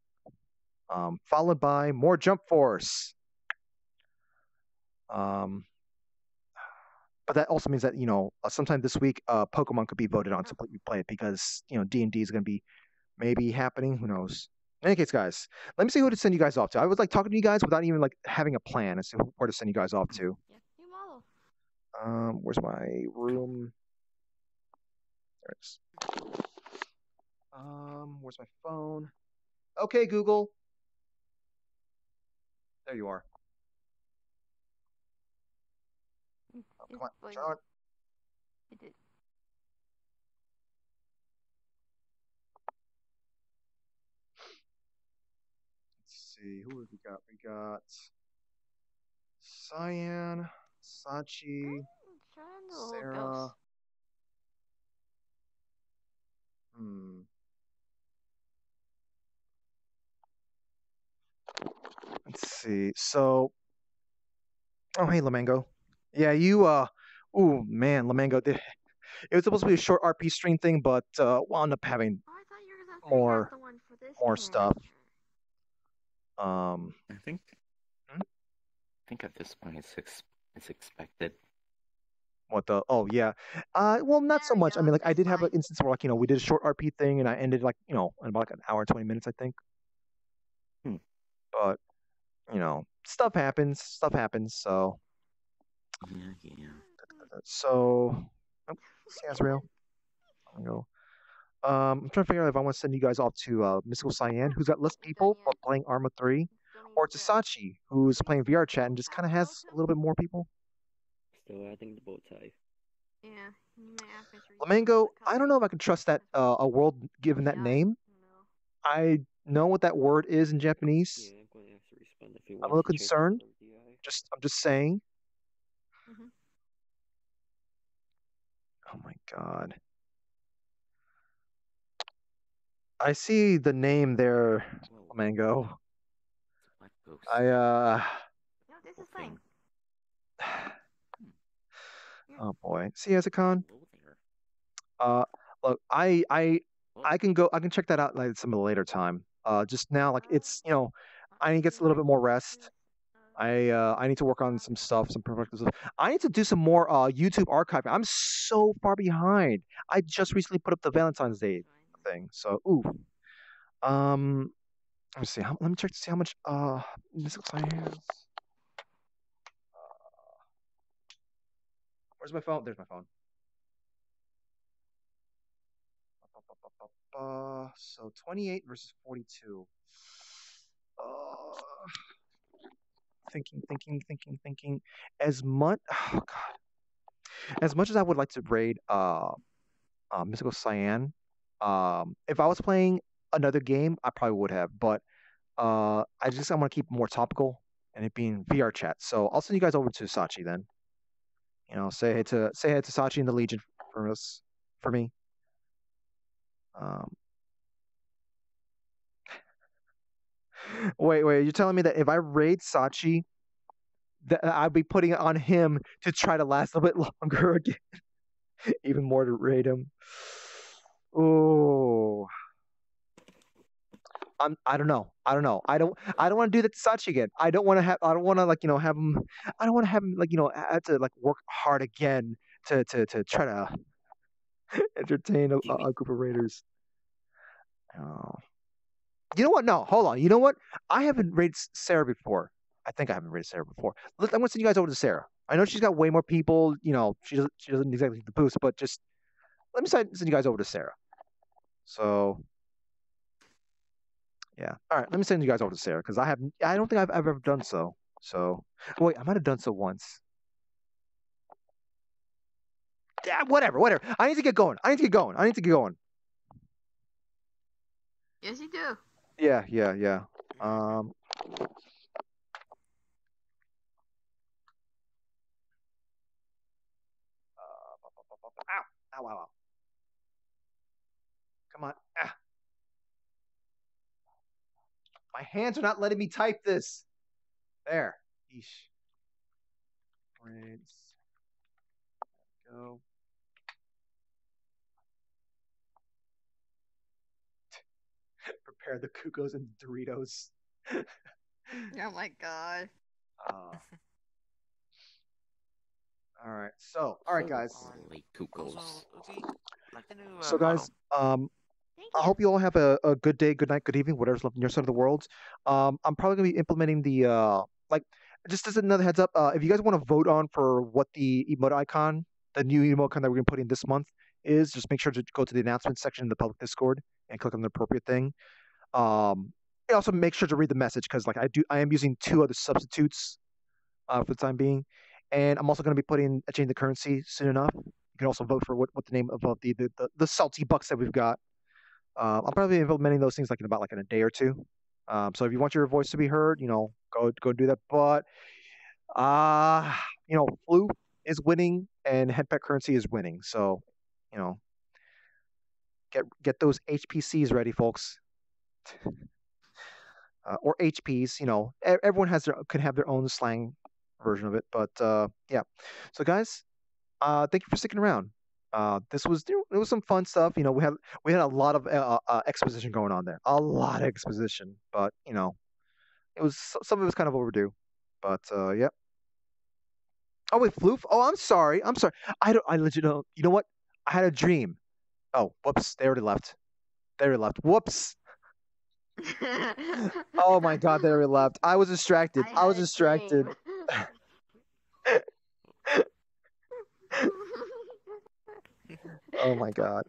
Followed by more Jump Force. But that also means that sometime this week, Pokemon could be voted on to play it because D&D is going to be maybe happening. Who knows? In any case, guys, let me see who to send you guys off to. I was like talking to you guys without even like having a plan as to where to send you guys off to. Where's my room? There it is. Where's my phone? Okay, Google. There you are. Oh, come on, turn on. Let's see, who have we got? We got Cyan, Sachi, Sarah. Let's see. So, oh hey, Lamango. Yeah, you ooh man, Lamango. It was supposed to be a short RP stream thing, but wound up having more stuff. I think at this point it's expected. What the? Oh yeah. Well, not so much. I mean, like I did have an instance where we did a short RP thing, and I ended in about an hour and 20 minutes, I think. But stuff happens. So. Yeah. So, Azrael. I'm go. I'm trying to figure out if I want to send you guys off to Mystical Cyan, who's got less people but playing Arma 3, or to Sachi, who's playing VR chat and just kind of has a little bit more people. Still adding the bow tie. Yeah. Lamango, I don't know if I can trust that a world given that name. I know what that word is in Japanese. Yeah, I'm going to have to respond if he I'm a little concerned. I'm just saying. Oh my god. I see the name there, Mango. No, this is fine. Oh boy. See, Azakon? Look, I can check that out like some of the later time. Just now, like it's I need to get a little bit more rest. I need to work on some stuff, some productive stuff. I need to do some more YouTube archiving. I'm so far behind. I just recently put up the Valentine's Day thing. So let me see. Let me check to see how much Mystical Cyan has. Where's my phone? There's my phone. So 28 versus 42. Thinking. As much as I would like to raid Mystical Cyan, if I was playing another game, I probably would have. But I want to keep more topical and it being VR chat. So I'll send you guys over to Sachi then. Say hey to Sachi and the Legion for me. Wait, you're telling me that if I raid Sachi, that I'd be putting it on him to try to last a bit longer again, even more to raid him. Oh, I don't know. I don't want to do that to Sachi again. I don't want to have him. I don't want to have him have to work hard again to try to entertain a group of raiders. Oh. You know what? No, hold on. You know what? I haven't raided Sarah before. I think I haven't raided Sarah before. I'm going to send you guys over to Sarah. I know she's got way more people. You know, she doesn't exactly need the boost, but just let me send you guys over to Sarah. So yeah, all right. Let me send you guys over to Sarah because I don't think I've ever done so. So wait, I might have done so once. Yeah, whatever. I need to get going. Yes, you do. Yeah. Ow. Come on. Ah. My hands are not letting me type this. There. Eesh. Brains. Go. Prepare the Cucos and Doritos. Oh my god. All right. So, all right, guys. Late Cucos. So, guys, I hope you all have a good day, good night, good evening, whatever's left in your side of the world. I'm probably gonna be implementing the just as another heads up. If you guys want to vote on for what the emote icon, the new emote icon that we're gonna put in this month is, just make sure to go to the announcements section in the public Discord and click on the appropriate thing. And also make sure to read the message because I am using 2 other substitutes for the time being, and I'm also going to be changing the currency soon enough. You can also vote for what the name of the salty bucks that we've got. I'll probably be implementing those things in a day or two. So if you want your voice to be heard, go do that. But Flu is winning and head pet currency is winning. So get those HPCs ready, folks. Or HPs, everyone can have their own slang version of it, but yeah. So guys, thank you for sticking around. This was it was some fun stuff. We had a lot of exposition going on there, a lot of exposition, but it was some of it was kind of overdue, but yeah. Oh wait, Floof. Oh, I'm sorry. I legit don't. You know what? I had a dream. Oh, whoops! They already left. Whoops. Oh my god, they already left. I was distracted. Oh my god.